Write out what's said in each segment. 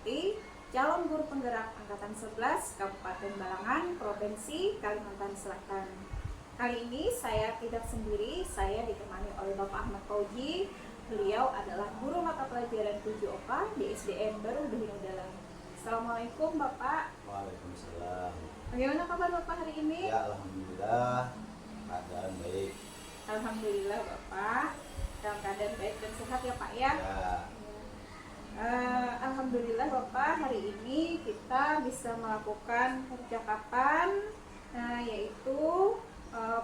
Susanti, calon guru penggerak Angkatan 11 Kabupaten Balangan, Provinsi Kalimantan Selatan. Kali ini saya tidak sendiri, saya ditemani oleh Bapak Ahmad Fauji. Beliau adalah guru mata pelajaran 7 OPA di SDN Baru Behind Dalam. Assalamualaikum Bapak. Waalaikumsalam. Bagaimana kabar Bapak hari ini? Ya, alhamdulillah keadaan baik. Alhamdulillah Bapak dalam keadaan baik dan sehat ya Pak ya. Alhamdulillah Bapak, hari ini kita bisa melakukan percakapan yaitu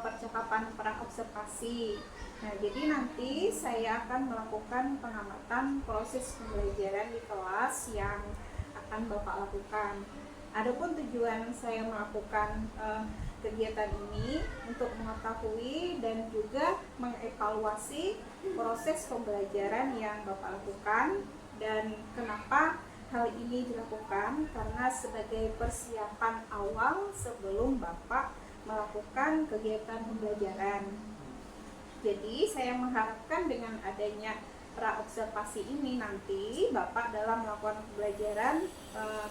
percakapan praobservasi. Nah, jadi nanti saya akan melakukan pengamatan proses pembelajaran di kelas yang akan Bapak lakukan. Adapun tujuan saya melakukan kegiatan ini untuk mengetahui dan juga mengevaluasi proses pembelajaran yang Bapak lakukan. Dan kenapa hal ini dilakukan? Karena sebagai persiapan awal sebelum Bapak melakukan kegiatan pembelajaran. Jadi saya mengharapkan dengan adanya praobservasi ini nanti Bapak dalam melakukan pembelajaran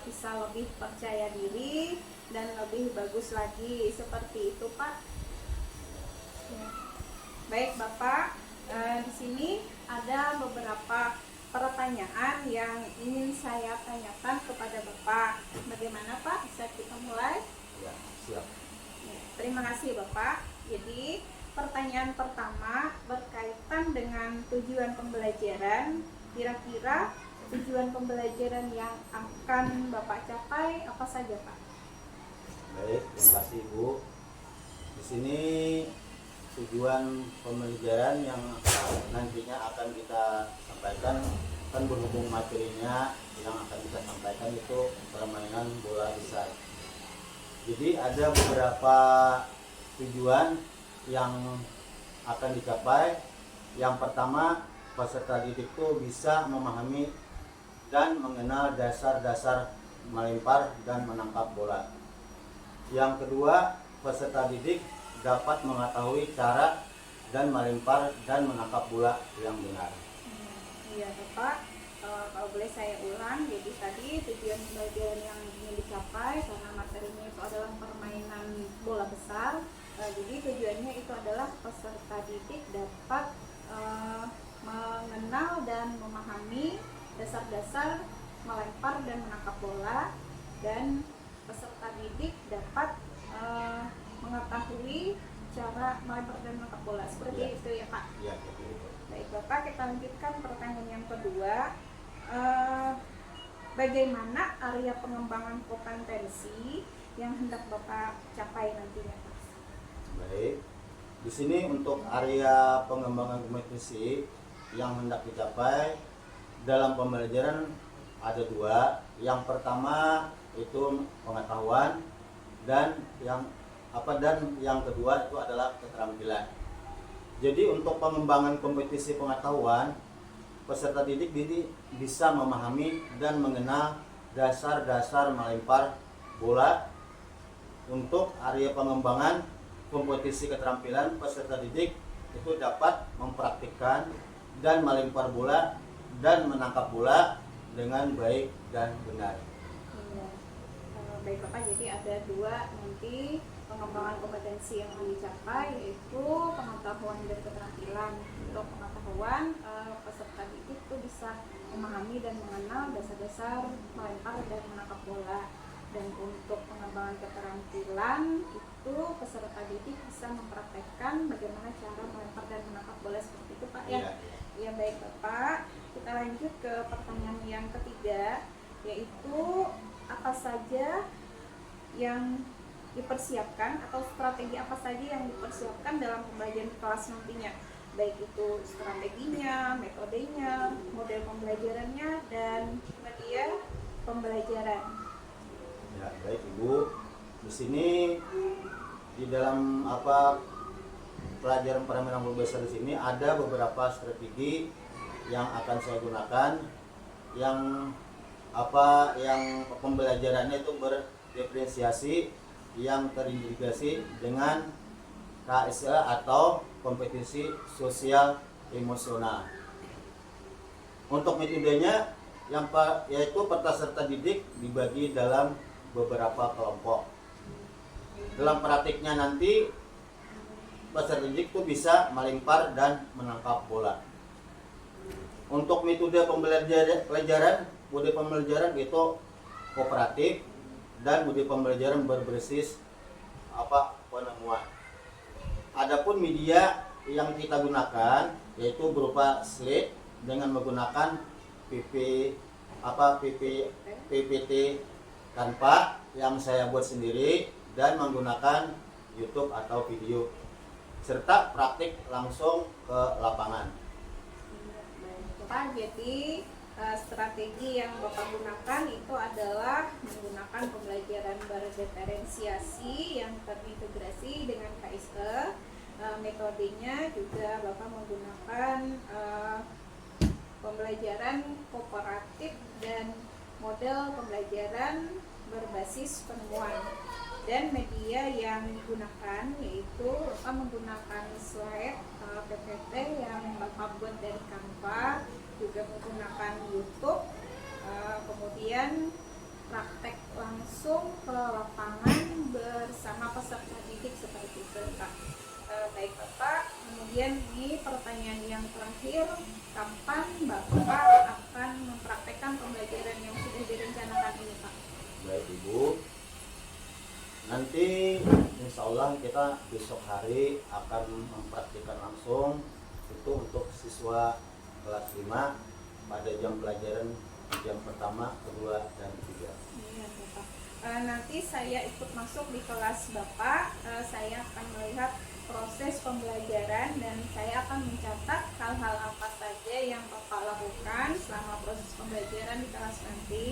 bisa lebih percaya diri dan lebih bagus lagi, seperti itu Pak. Ya. Baik Bapak, di sini ada beberapa pertanyaan yang ingin saya tanyakan kepada Bapak. Bagaimana Pak? Bisa kita mulai? Ya, siap. Ya, terima kasih Bapak. Jadi pertanyaan pertama berkaitan dengan tujuan pembelajaran. Kira-kira tujuan pembelajaran yang akan Bapak capai apa saja Pak? Baik, terima kasih Bu. Di sini tujuan pembelajaran yang nantinya akan kita sampaikan kan berhubung materinya yang akan kita sampaikan itu permainan bola besar. Jadi ada beberapa tujuan yang akan dicapai. Yang pertama, peserta didik itu bisa memahami dan mengenal dasar-dasar melempar dan menangkap bola. Yang kedua, peserta didik dapat mengetahui cara dan melempar dan menangkap bola yang benar. Iya Bapak, kalau boleh saya ulang, jadi tadi tujuan pembelajaran yang ingin dicapai karena materinya itu adalah permainan bola besar. Jadi tujuannya itu adalah peserta didik dapat mengenal dan memahami dasar-dasar melempar dan menangkap bola, dan peserta didik dapat mengetahui cara melempar dan menangkap bola. Seperti Ya. itu ya Pak? Ya, betul. Baik Bapak, kita lanjutkan pertanyaan yang kedua. Bagaimana area pengembangan kompetensi yang hendak Bapak capai nantinya Pak? Baik. Di sini untuk area pengembangan kompetensi yang hendak dicapai dalam pembelajaran ada dua. Yang pertama itu pengetahuan dan yang kedua itu adalah keterampilan. Jadi untuk pengembangan kompetisi pengetahuan, peserta didik bisa memahami dan mengenal dasar-dasar melempar bola. Untuk area pengembangan kompetisi keterampilan, peserta didik itu dapat mempraktikkan dan melempar bola dan menangkap bola dengan baik dan benar. Iya. Baik Bapak, jadi ada dua nanti pengembangan kompetensi yang akan dicapai, yaitu pengetahuan dan keterampilan. Untuk pengetahuan, peserta didik itu bisa memahami dan mengenal dasar-dasar melempar dan menangkap bola. Dan untuk pengembangan keterampilan itu peserta didik bisa mempraktekkan bagaimana cara melempar dan menangkap bola, seperti itu Pak ya. Ya baik Bapak, kita lanjut ke pertanyaan yang ketiga, yaitu apa saja yang dipersiapkan atau strategi apa saja yang dipersiapkan dalam pembelajaran di kelas nantinya, baik itu strateginya, metodenya, model pembelajarannya, dan media pembelajaran. Ya, baik Ibu. Di sini di dalam pelajaran permainan bola besar di sini ada beberapa strategi yang akan saya gunakan, yang pembelajarannya itu berdiferensiasi, yang terintegrasi dengan KSA atau kompetisi sosial emosional. Untuk metodenya yaitu peserta didik dibagi dalam beberapa kelompok. Dalam praktiknya nanti peserta didik itu bisa melempar dan menangkap bola. Untuk metode mode pembelajaran itu kooperatif dan mode pembelajaran berbasis penemuan. Adapun media yang kita gunakan yaitu berupa slide dengan menggunakan PPT tanpa yang saya buat sendiri dan menggunakan YouTube atau video serta praktik langsung ke lapangan. Pak, jadi strategi yang Bapak gunakan itu adalah menggunakan pembelajaran berdiferensiasi yang terintegrasi dengan KSE. Metodenya juga Bapak menggunakan pembelajaran kooperatif dan model pembelajaran berbasis penemuan. Dan media yang digunakan yaitu Bapak menggunakan slide PPT yang Bapak buat dari Canva, juga menggunakan YouTube, kemudian praktek langsung ke lapangan bersama peserta didik seperti itu, Pak. Baik Bapak, kemudian ini pertanyaan yang terakhir, kapan Bapak akan mempraktekkan pembelajaran yang sudah direncanakan ini, Pak? Baik Ibu, nanti insya Allah kita besok hari akan mempraktikkan langsung itu untuk siswa kelas 5 pada jam pelajaran jam pertama, kedua, dan ketiga. Iya, Bapak. Nanti saya ikut masuk di kelas Bapak, saya akan melihat proses pembelajaran dan saya akan mencatat hal-hal apa saja yang Bapak lakukan selama proses pembelajaran di kelas nanti.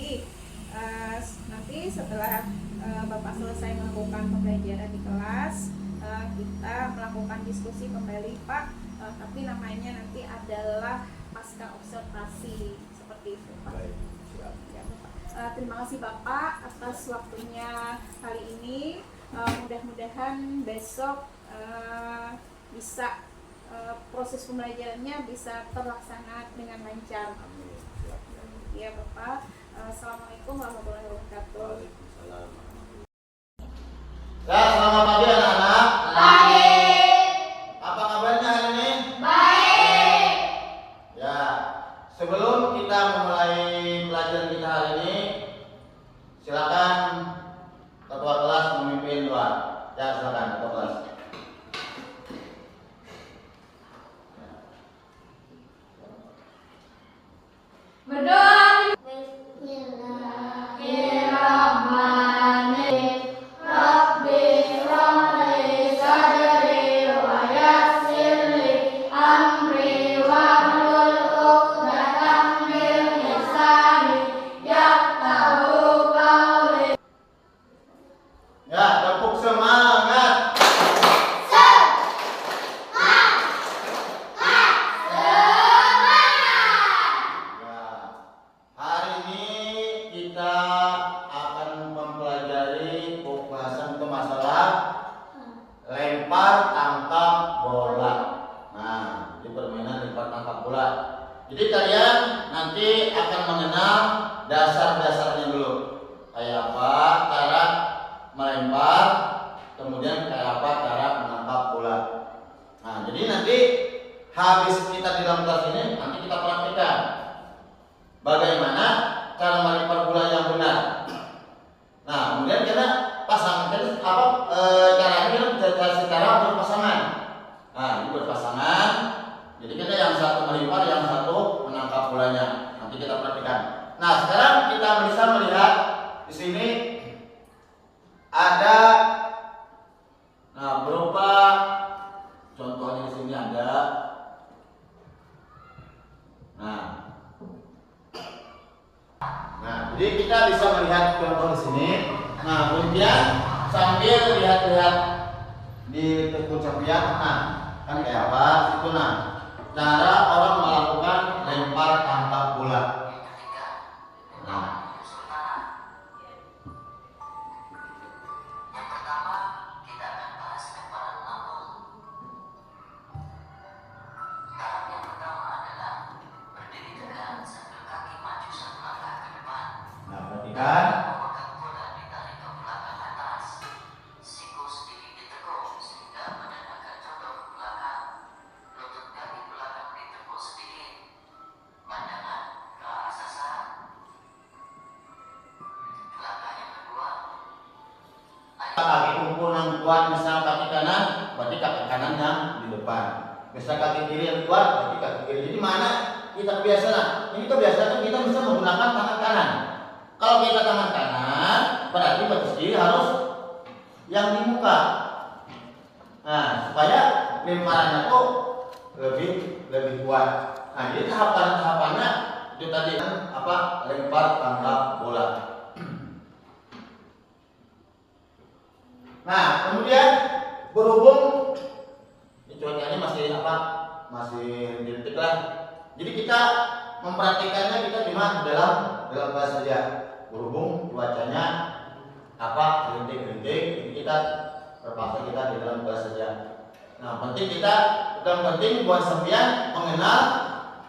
Nanti setelah Bapak selesai melakukan pembelajaran di kelas, kita melakukan diskusi kembali, Pak, tapi namanya nanti adalah pasca observasi seperti itu, Pak. Baik, siap. Ya, Bapak. Terima kasih Bapak atas waktunya hari ini. Mudah-mudahan besok bisa proses pembelajarannya bisa terlaksana dengan lancar. Amin. Siap, siap. Ya Bapak. Assalamualaikum warahmatullahi wabarakatuh. Waalaikumsalam. Ya, selamat pagi anak-anak. Baik. Apa kabarnya hari ini? Baik. Ya, sebelum kita memulai pelajaran kita hari ini, silakan ketua kelas memimpin doa. Ya, silakan ketua kelas. Berdoa. Bismillahirrahmanirrahim. Rabbi shrahli sadri wa yassir li amri wahlul 'uqdatam min lisani yafqahu qawli. Ya, tepuk semangat. Ya, hari ini kita akan mempelajari pembahasan itu masalah lempar tangkap bola. Nah, di permainan lempar tangkap bola. Jadi kalian nanti akan mengenal dasar-dasarnya dulu. Kayak apa cara melempar, kemudian kayak apa cara menangkap bola. Nah, jadi nanti habis kita di dalam kelas ini, nanti kita praktikkan bagaimana cara melempar bola yang benar. Nah, kemudian kita pasangan caranya kita secara berpasangan. Nah, ini berpasangan. Jadi kita yang satu melempar, yang satu menangkap bolanya. Nanti kita praktikkan. Nah, sekarang kita bisa melihat di sini ada, nah berupa contohnya di sini ada, nah jadi kita bisa melihat contoh di sini. Nah kemudian sambil lihat-lihat di tekun sapian, nah kan kayak apa itu, nah cara orang melakukan lempar tangkap bola. Nah, kaki kanan yang di depan. Misalnya kaki kiri yang keluar, berarti kaki kiri. Jadi mana kita kebiasaan? Ini kebiasaan kita bisa menggunakan tangan kanan. Kalau kita tangan kanan, berarti batis kiri harus yang di muka. Nah, supaya lemparannya tuh lebih kuat. Nah, jadi tahapannya itu tadi kan apa? Lempar tangkap bola. Nah, kemudian berhubung ini cuacanya masih apa? Masih rintik lah. Jadi kita memperhatikannya kita cuma dalam kelas saja. Berhubung cuacanya apa? Rintik, jadi kita terpaksa kita di dalam kelas saja. Nah, penting buat sampean mengenal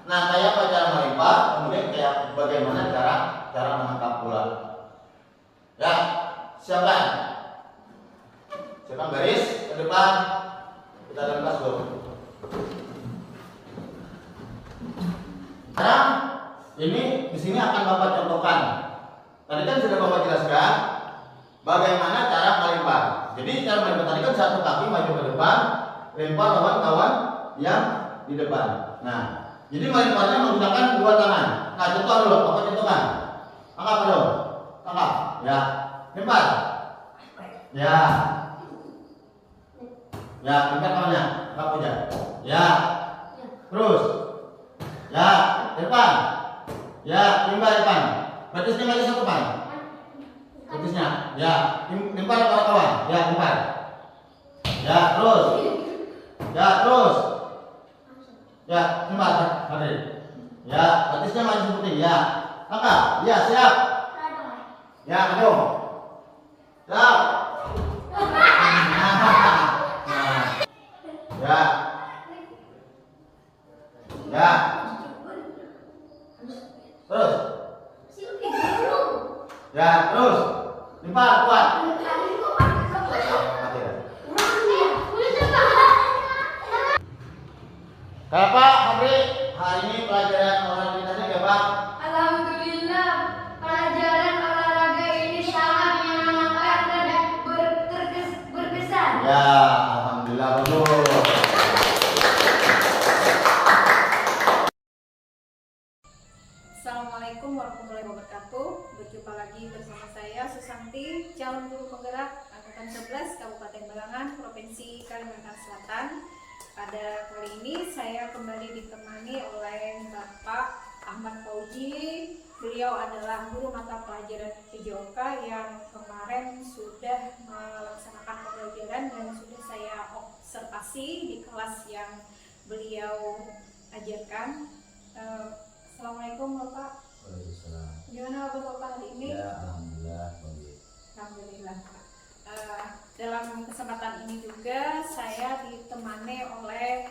kayak apa cara melempar, kemudian kayak bagaimana cara menangkap bola. Ya, siapkan garis ke depan, kita dalam kelas dulu. Sekarang ini di sini akan Bapak contohkan. Tadi kan sudah Bapak jelaskan bagaimana cara melempar. Jadi cara melempar tadi kan satu kaki maju ke depan, lempar lawan kawan yang di depan. Nah, jadi melemparnya menggunakan dua tangan. Nah, contoh dulu, Bapak contohkan. Angkat dulu, tangkap, ya, lempar, ya, lempar kawannya, angkat aja, ya, terus, ya, depan, ya, lempar depan, batisnya maju satu pan, batisnya, ya, lempar kawan, ya, lempar, ya, terus. Ya, terus. Ya, lempar, mari. Ya, batisnya maju seperti ya. Angkat. Ya, siap. Ya, maju. Siap. Ya. Ya. Terus. Ya, terus. Lempar kuat. Kayak Pak Hamri, hari ini pelajaran olahraganya ya Pak? Alhamdulillah, pelajaran olahraga ini sangat menyenangkan dan berkesan. Ya, alhamdulillah bagus. Assalamualaikum warahmatullahi wabarakatuh. Berjumpa lagi bersama saya Susanti, calon guru penggerak angkatan 11 Kabupaten Balangan, Provinsi Kalimantan Selatan. Pada kali ini saya kembali ditemani oleh Bapak Ahmad Fauji. Beliau adalah guru mata pelajaran PJOK yang kemarin sudah melaksanakan pembelajaran dan sudah saya observasi di kelas yang beliau ajarkan. Assalamualaikum Bapak. Waalaikumsalam. Gimana kabar Bapak hari ini? Ya, alhamdulillah baik. Alhamdulillah Pak. Dalam kesempatan ini juga saya ditemani oleh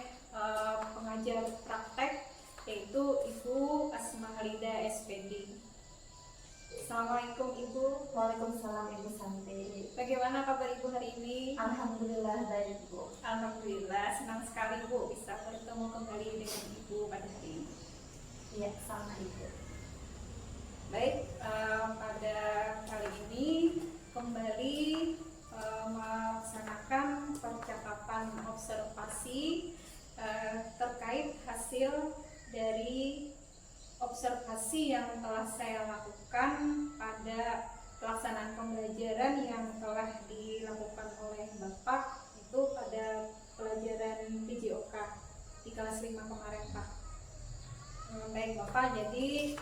pengajar praktek yaitu Ibu Asma Halida SPD. Assalamualaikum Ibu. Waalaikumsalam Ibu Santi. Bagaimana kabar Ibu hari ini? Alhamdulillah baik Bu. Alhamdulillah, senang sekali Bu bisa bertemu kembali dengan Ibu pada hari ini. Iya, sama Ibu. Baik, pada kali ini kembali melaksanakan percakapan observasi terkait hasil dari observasi yang telah saya lakukan pada pelaksanaan pembelajaran yang telah dilakukan oleh Bapak itu pada pelajaran PJOK di kelas 5 kemarin Pak. Baik Bapak, jadi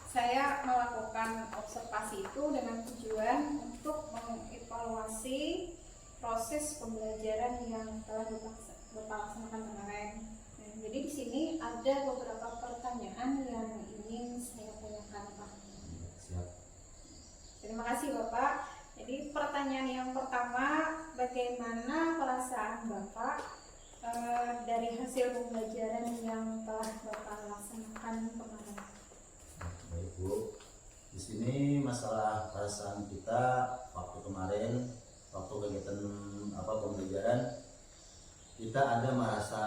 saya melakukan observasi itu dengan tujuan untuk mengevaluasi proses pembelajaran yang telah Bapak laksanakan kemarin. Nah, jadi di sini ada beberapa pertanyaan yang ingin saya tanyakan Pak. Siap. Terima kasih Bapak. Jadi pertanyaan yang pertama, bagaimana perasaan Bapak dari hasil pembelajaran yang telah Bapak laksanakan kemarin? Baik Bu, di sini masalah perasaan kita waktu kemarin, waktu kegiatan pembelajaran, kita ada merasa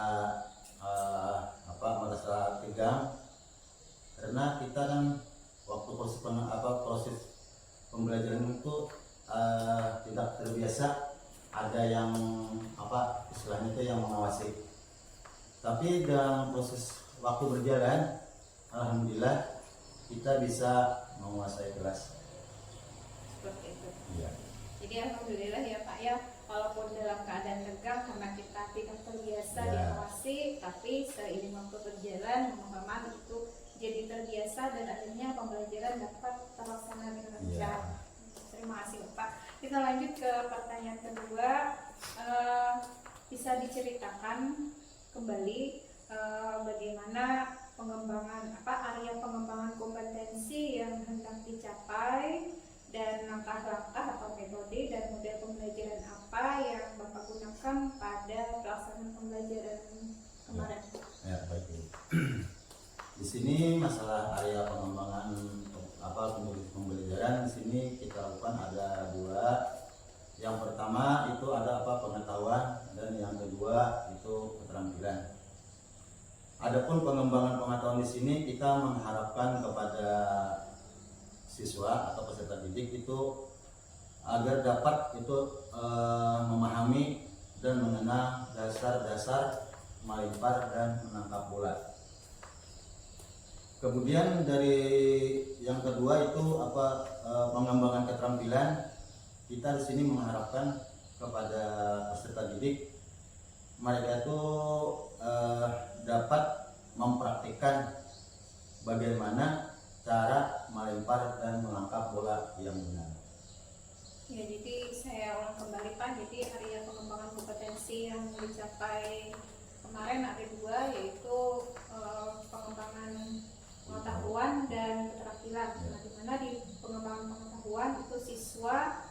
tegang karena kita kan waktu proses pembelajaran itu tidak terbiasa ada yang apa istilahnya itu yang mengawasi. Tapi dalam proses waktu berjalan, alhamdulillah kita bisa menguasai kelas. Seperti itu. Iya. Jadi alhamdulillah ya Pak ya, walaupun dalam keadaan tegang karena kita tidak terbiasa Ya. diawasi, tapi seiring waktu berjalan pemahaman itu jadi terbiasa dan akhirnya pembelajaran dapat terlaksana dengan Ya. lancar. Terima kasih Bapak. Kita lanjut ke pertanyaan kedua. Bisa diceritakan kembali bagaimana pengembangan area pengembangan kompetensi yang hendak dicapai dan langkah-langkah atau metode dan model pembelajaran apa yang Bapak gunakan pada pelaksanaan pembelajaran kemarin. Ya, baik. Di sini masalah area pengembangan pembelajaran di sini kita lakukan ada dua. Yang pertama itu ada pengetahuan dan yang kedua itu keterampilan. Adapun pengembangan pengetahuan di sini kita mengharapkan kepada siswa atau peserta didik itu agar dapat itu memahami dan mengenal dasar-dasar melempar dan menangkap bola. Kemudian dari yang kedua itu pengembangan keterampilan. Kita di sini mengharapkan kepada peserta didik mereka itu dapat mempraktikkan bagaimana cara melempar dan menangkap bola yang benar. Ya, jadi saya ulang kembali Pak. Jadi area pengembangan kompetensi yang dicapai kemarin ada dua, yaitu pengembangan pengetahuan dan keterampilan. Nah, di mana di pengembangan pengetahuan itu siswa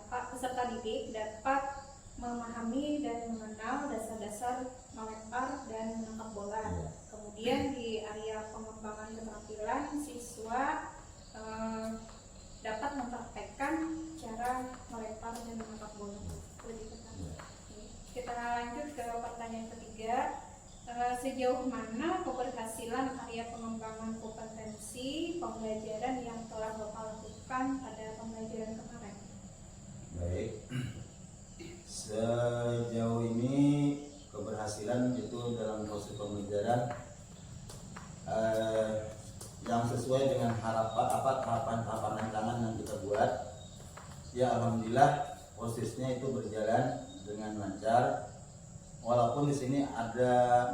peserta didik dapat memahami dan mengenal dasar-dasar melempar dan menangkap bola. Kemudian di area pengembangan keterampilan siswa dapat mempraktekkan cara melempar dan menangkap bola. Kita lanjut ke pertanyaan ketiga. Sejauh mana keberhasilan area pengembangan kompetensi pembelajaran yang telah Bapak lakukan pada pembelajaran kemarin? Baik, sejauh ini keberhasilan itu dalam proses pembelajaran yang sesuai dengan harapan rancangan yang kita buat, ya alhamdulillah prosesnya itu berjalan dengan lancar. Walaupun di sini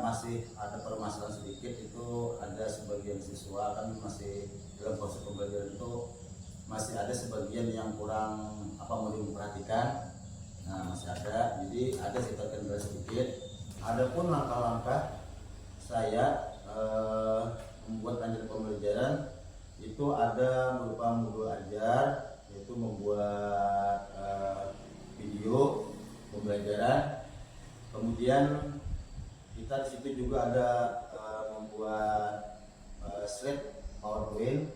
masih ada permasalahan sedikit, itu ada sebagian siswa kan masih dalam proses pembelajaran itu masih ada sebagian yang kurang mau diperhatikan. Nah, masih ada, jadi ada sekitar kendala sedikit. Adapun langkah-langkah saya membuat lanjut pembelajaran itu ada berupa modul ajar, yaitu membuat video pembelajaran. Kemudian kita di situ juga ada membuat slide PowerPoint.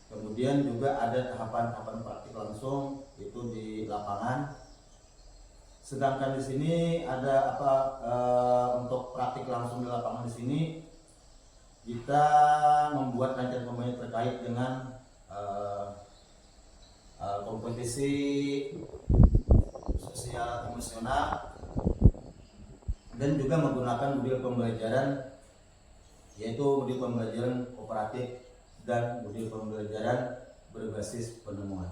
Kemudian juga ada tahapan-tahapan praktik langsung itu di lapangan. Sedangkan di sini ada untuk praktik langsung di lapangan di sini kita membuat rancangan pembelajaran terkait dengan kompetisi sosial emosional dan juga menggunakan model pembelajaran yaitu model pembelajaran kooperatif dan model pembelajaran berbasis penemuan.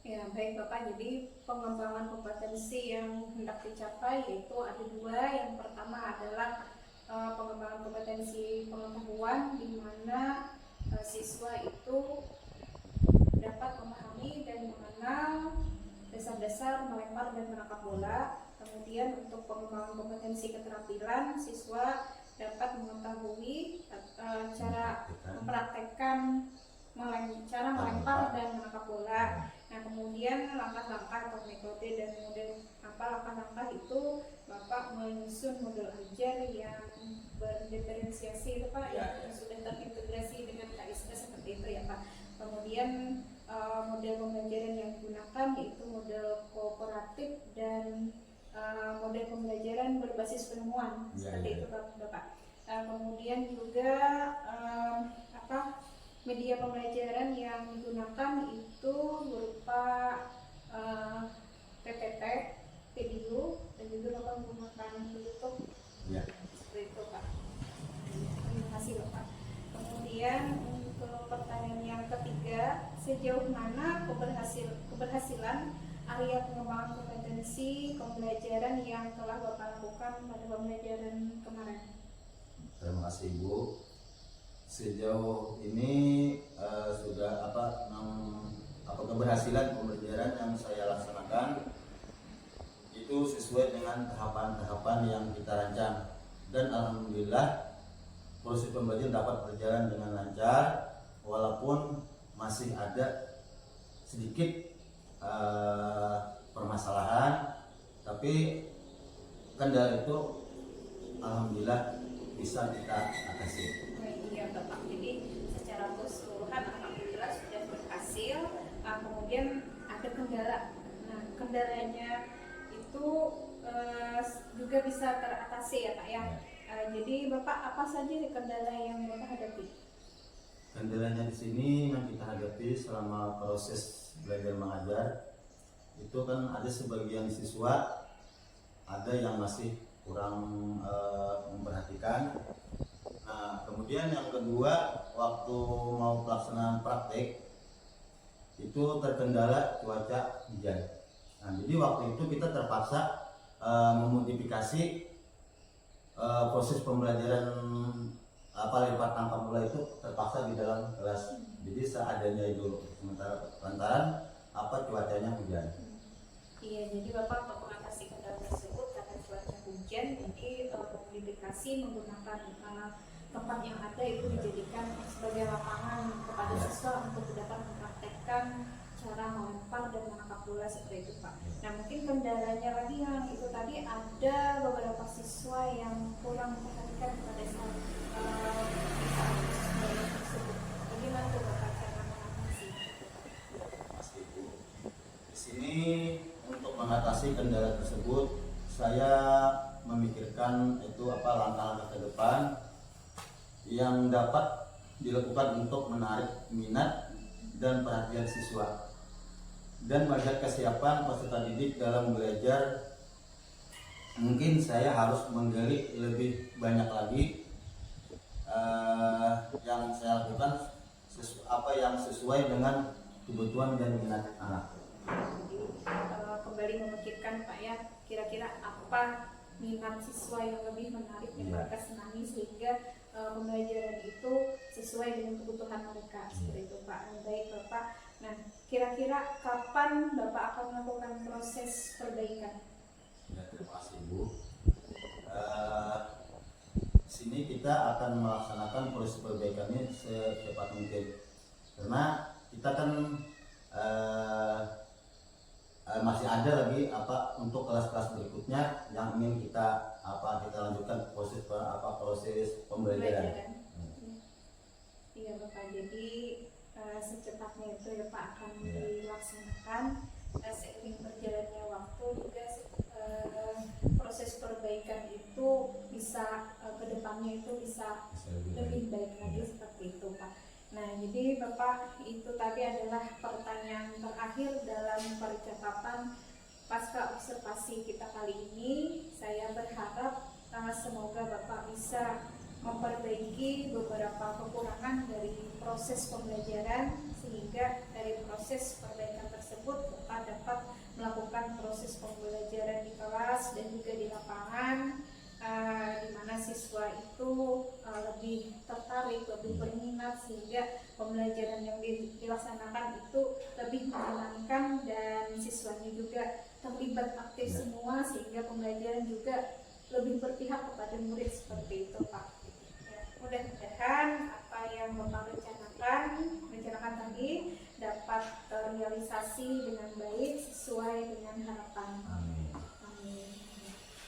Ya, baik Bapak. Jadi pengembangan kompetensi yang hendak dicapai yaitu ada dua. Yang pertama adalah pengembangan kompetensi pengetahuan, di mana siswa itu dapat memahami dan mengenal dasar-dasar melempar dan menangkap bola. Kemudian untuk pengembangan kompetensi keterampilan, siswa dapat mengetahui cara mempraktekkan cara melempar dan menangkap bola. Nah, kemudian langkah-langkah atau metode dan model langkah-langkah itu Bapak menyusun model ajar yang berdiferensiasi itu Pak, yang sudah terintegrasi dengan KISK seperti itu ya Pak. Kemudian model pembelajaran yang digunakan yaitu model kooperatif dan model pembelajaran berbasis penemuan seperti itu Bapak. Kemudian juga media pembelajaran yang digunakan itu berupa PPT mengisi pembelajaran yang telah Bapak lakukan pada pembelajaran kemarin. Terima kasih Bu. Sejauh ini sudah keberhasilan pembelajaran yang saya laksanakan itu sesuai dengan tahapan-tahapan yang kita rancang, dan alhamdulillah proses pembelajaran dapat berjalan dengan lancar walaupun masih ada sedikit permasalahan, tapi kendala itu alhamdulillah bisa kita atasi. Iya Bapak, jadi secara keseluruhan alhamdulillah sudah berhasil. Kemudian ada kendala. Nah, kendalanya itu juga bisa teratasi ya Pak ya. Jadi Bapak, apa saja kendala yang Bapak hadapi? Kendalanya di sini yang kita hadapi selama proses belajar mengajar itu kan ada sebagian siswa ada yang masih kurang memperhatikan. Nah, kemudian yang kedua, waktu mau pelaksanaan praktek itu terkendala cuaca hujan. Nah, jadi waktu itu kita terpaksa memodifikasi proses pembelajaran lempar tangkap bola itu terpaksa di dalam kelas. Jadi seadanya itu sementara lantaran cuacanya hujan. Iya, jadi Bapak untuk mengatasi kendala tersebut karena cuaca hujan, jadi modifikasi menggunakan tempat yang ada itu dijadikan sebagai lapangan kepada siswa untuk dapat mempraktekkan cara melempar dan menangkap bola seperti itu Pak. Nah, mungkin kendalanya lagi yang itu tadi, ada beberapa siswa yang kurang memperhatikan pada saat proses belajar tersebut. Bagaimana tuh Bapak cara mengatasi? Mas Ibu, di sini untuk mengatasi kendala tersebut saya memikirkan itu langkah-langkah ke depan yang dapat dilakukan untuk menarik minat dan perhatian siswa dan melihat kesiapan peserta didik dalam belajar. Mungkin saya harus menggali lebih banyak lagi yang saya lakukan yang sesuai dengan kebutuhan dan minat anak. Jadi kembali memikirkan Pak ya, kira-kira apa minat siswa yang lebih menarik yang mereka senangi sehingga pembelajaran itu sesuai dengan kebutuhan mereka seperti itu Pak. Baik Bapak. Nah, kira-kira kapan Bapak akan melakukan proses perbaikan? Ya, terima kasih Bu. Sini kita akan melaksanakan proses perbaikannya secepat mungkin, karena kita kan masih ada lagi untuk kelas-kelas berikutnya yang ingin kita lanjutkan proses pembelajaran. Iya Bapak, jadi secepatnya itu ya Pak akan dilaksanakan. Seiring berjalannya waktu juga proses perbaikan itu bisa kedepannya itu bisa lebih baik lagi seperti itu Pak. Nah, jadi Bapak, itu tadi adalah pertanyaan terakhir dalam percakapan pasca observasi kita kali ini. Saya berharap semoga Bapak bisa memperbaiki beberapa kekurangan dari proses pembelajaran sehingga dari proses perbaikan tersebut Bapak dapat melakukan proses pembelajaran di kelas dan juga di lapangan, di mana siswa itu lebih tertarik, lebih berminat sehingga pembelajaran yang dilaksanakan itu lebih menyenangkan dan siswanya juga terlibat aktif semua sehingga pembelajaran juga lebih berpihak kepada murid seperti itu Pak. Ya, mudah-mudahan apa yang Bapak rencanakan tadi dapat terrealisasi dengan baik sesuai dengan harapan. Amin.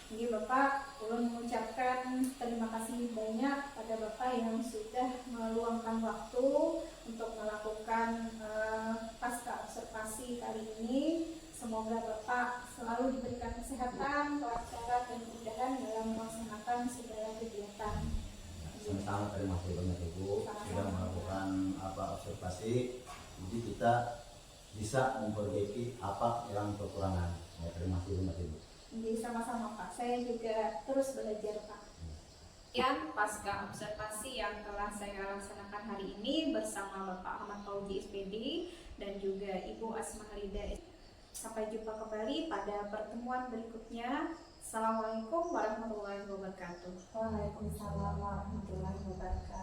Jadi Bapak, ulun mengucapkan terima kasih banyak pada Bapak yang sudah meluangkan waktu untuk melakukan pasca observasi kali ini. Semoga Bapak selalu diberikan kesehatan, kelancaran, dan kemudahan dalam melaksanakan segala kegiatan. Sama-sama, terima kasih banyak Ibu sudah melakukan observasi. Jadi kita bisa memperbaiki apa yang kekurangan. Ya, terima kasih banyak Ibu. Jadi sama-sama Pak, saya juga terus belajar Pak. Sekian pasca observasi yang telah saya laksanakan hari ini bersama Bapak Ahmad Fauzi SPD dan juga Ibu Asma Halida. Sampai jumpa kembali pada pertemuan berikutnya. Assalamualaikum warahmatullahi wabarakatuh. Waalaikumsalam warahmatullahi wabarakatuh.